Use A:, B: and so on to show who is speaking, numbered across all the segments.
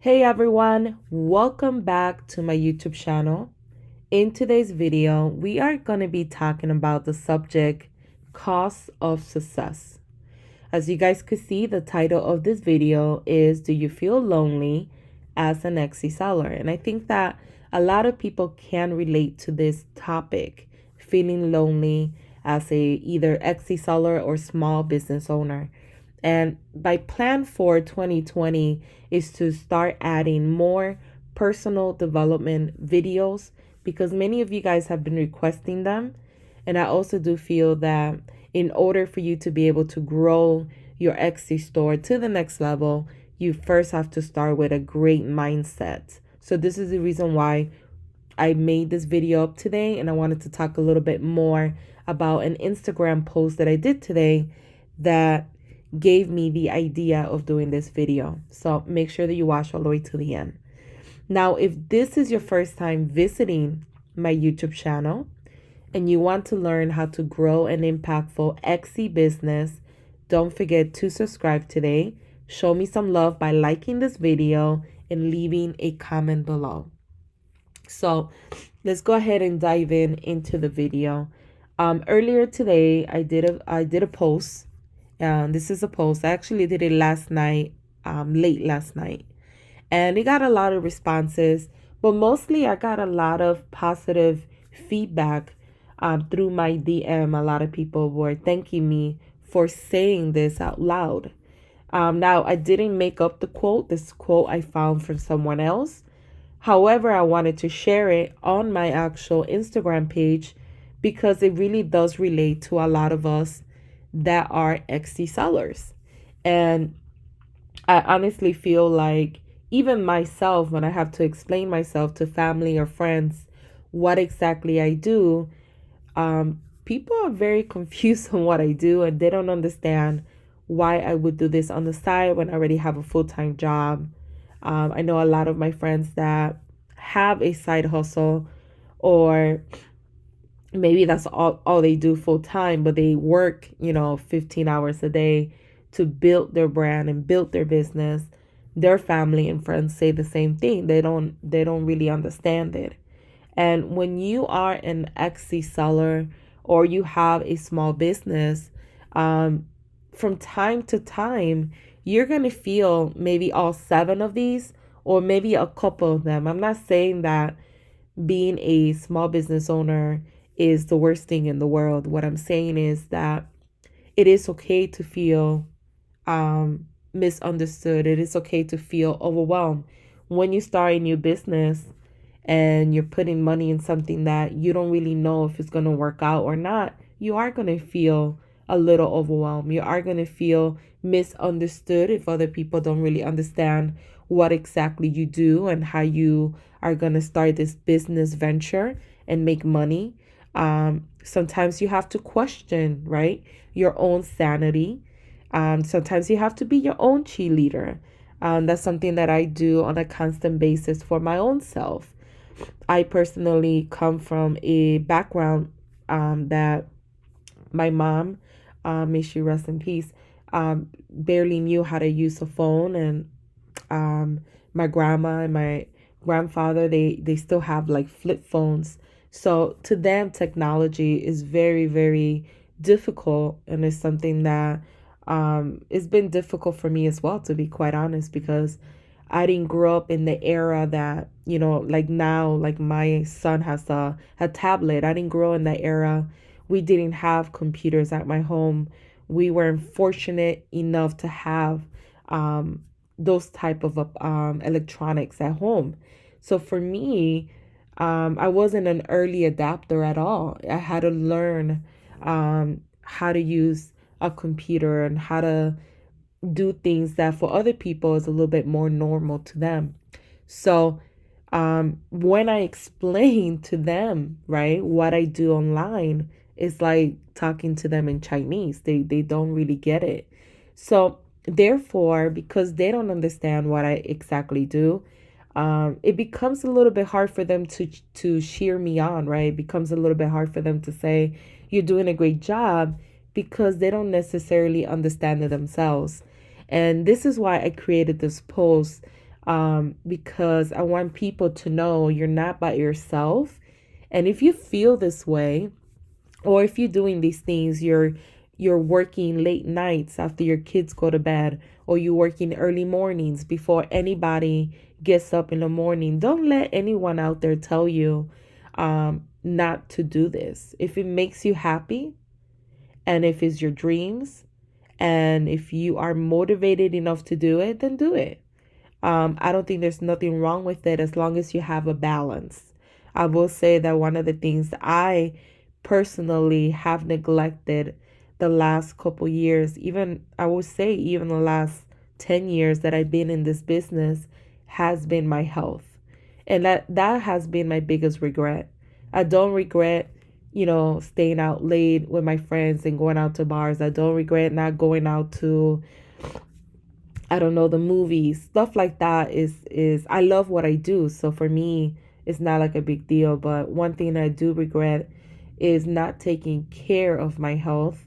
A: Hey everyone, welcome back to my YouTube channel. In today's video, we are going to be talking about the subject cost of success. As you guys could see, the title of this video is Do You Feel Lonely as an Etsy Seller? And I think that a lot of people can relate to this topic, feeling lonely as a either Etsy seller or small business owner. And my plan for 2020 is to start adding more personal development videos because many of you guys have been requesting them. And I also do feel that in order for you to be able to grow your Etsy store to the next level, you first have to start with a great mindset. So this is the reason why I made this video up today, and I wanted to talk a little bit more about an Instagram post that I did today that gave me the idea of doing this video. So make sure that you watch all the way to the end. Now, if this is your first time visiting my YouTube channel and you want to learn how to grow an impactful Etsy business, don't forget to subscribe today. Show me some love by liking this video and leaving a comment below. So let's go ahead and dive into the video. Earlier today, I did a post. This is a post. I actually did it last night, late last night, and it got a lot of responses. But mostly, I got a lot of positive feedback through my DM. A lot of people were thanking me for saying this out loud. Now, I didn't make up the quote. This quote I found from someone else. However, I wanted to share it on my actual Instagram page because it really does relate to a lot of us that are Etsy sellers. And I honestly feel like even myself, when I have to explain myself to family or friends what exactly I do, people are very confused on what I do and they don't understand why I would do this on the side when I already have a full-time job. I know a lot of my friends that have a side hustle, or maybe that's all they do full time, but they work, 15 hours a day to build their brand and build their business. Their family and friends say the same thing. They don't really understand it. And when you are an Etsy seller or you have a small business, from time to time, you're going to feel maybe all seven of these or maybe a couple of them. I'm not saying that being a small business owner is the worst thing in the world. What I'm saying is that it is okay to feel misunderstood. It is okay to feel overwhelmed when you start a new business and you're putting money in something that you don't really know if it's going to work out or not. You are going to feel a little overwhelmed. You are going to feel misunderstood if other people don't really understand what exactly you do and how you are going to start this business venture and make money. Sometimes you have to question, right, your own sanity. Sometimes you have to be your own cheerleader. That's something that I do on a constant basis for my own self. I personally come from a background that my mom, may she rest in peace, barely knew how to use a phone, and my grandma and my grandfather, they still have like flip phones. So to them, technology is very, very difficult, and it's something that it's been difficult for me as well, to be quite honest, because I didn't grow up in the era that, like now, like my son has a tablet. I didn't grow in that era. We didn't have computers at my home. We weren't fortunate enough to have those type of electronics at home. So for me, I wasn't an early adapter at all. I had to learn how to use a computer and how to do things that for other people is a little bit more normal to them. So when I explain to them, right, what I do online, it's like talking to them in Chinese. They don't really get it. So therefore, because they don't understand what I exactly do, it becomes a little bit hard for them to cheer me on, right? It becomes a little bit hard for them to say, you're doing a great job, because they don't necessarily understand it themselves. And this is why I created this post because I want people to know you're not by yourself. And if you feel this way, or if you're doing these things, you're working late nights after your kids go to bed, or you're working early mornings before anybody gets up in the morning, don't let anyone out there tell you not to do this. If it makes you happy, and if it's your dreams, and if you are motivated enough to do it, then do it. I don't think there's nothing wrong with it as long as you have a balance. I will say that one of the things I personally have neglected the last couple years, even I would say even the last 10 years that I've been in this business, has been my health. And that has been my biggest regret. I don't regret, staying out late with my friends and going out to bars. I don't regret not going out to, I don't know, the movies, stuff like that. Is I love what I do, so for me it's not like a big deal. But one thing I do regret is not taking care of my health,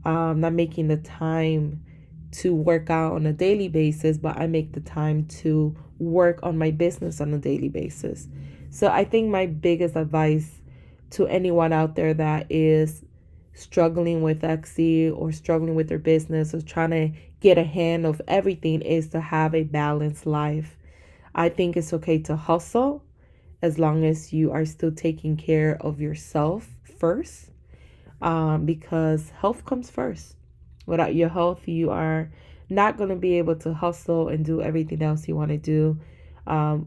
A: not making the time to work out on a daily basis, but I make the time to work on my business on a daily basis. So I think my biggest advice to anyone out there that is struggling with Etsy or struggling with their business or trying to get a hand of everything is to have a balanced life. I think it's okay to hustle as long as you are still taking care of yourself first, because health comes first. Without your health, you are not going to be able to hustle and do everything else you want to do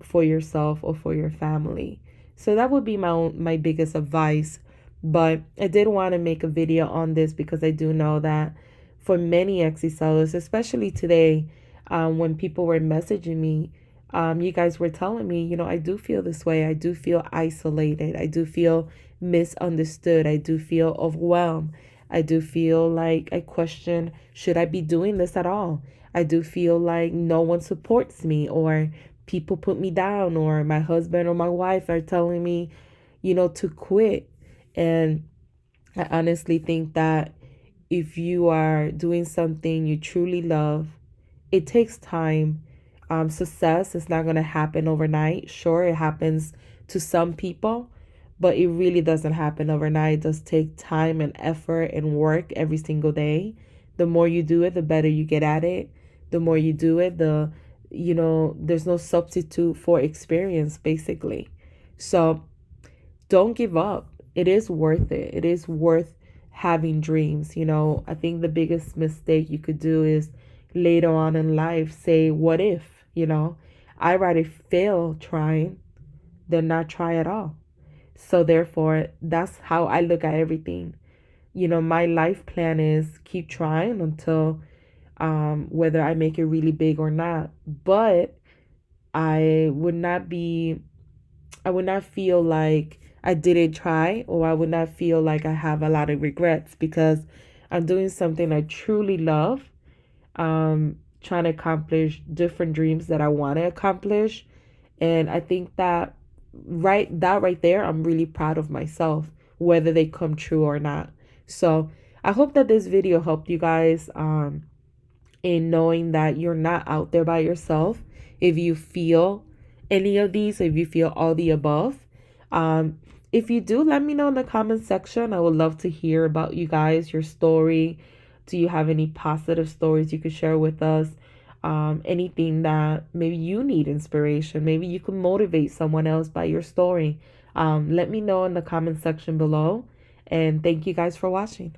A: for yourself or for your family. So that would be my biggest advice. But I did want to make a video on this because I do know that for many Etsy sellers, especially today, when people were messaging me, you guys were telling me, I do feel this way. I do feel isolated. I do feel misunderstood. I do feel overwhelmed. I do feel like I question, should I be doing this at all? I do feel like no one supports me, or people put me down, or my husband or my wife are telling me, to quit. And I honestly think that if you are doing something you truly love, it takes time. Success is not going to happen overnight. Sure, it happens to some people, but it really doesn't happen overnight. It does take time and effort and work every single day. The more you do it, the better you get at it. The more you do it, there's no substitute for experience, basically. So don't give up. It is worth it. It is worth having dreams. I think the biggest mistake you could do is later on in life say, what if, I rather fail trying than not try at all. So therefore, that's how I look at everything. My life plan is keep trying until whether I make it really big or not. But I would not be I would not feel like I didn't try, or I would not feel like I have a lot of regrets, because I'm doing something I truly love, trying to accomplish different dreams that I want to accomplish. And I think that right there, I'm really proud of myself, whether they come true or not. So I hope that this video helped you guys in knowing that you're not out there by yourself. If you feel any of these, if you feel all the above, um, if you do, let me know in the comment section. I would love to hear about you guys, your story. Do you have any positive stories you could share with us? Anything that maybe you need inspiration, maybe you can motivate someone else by your story. Let me know in the comment section below. And thank you guys for watching.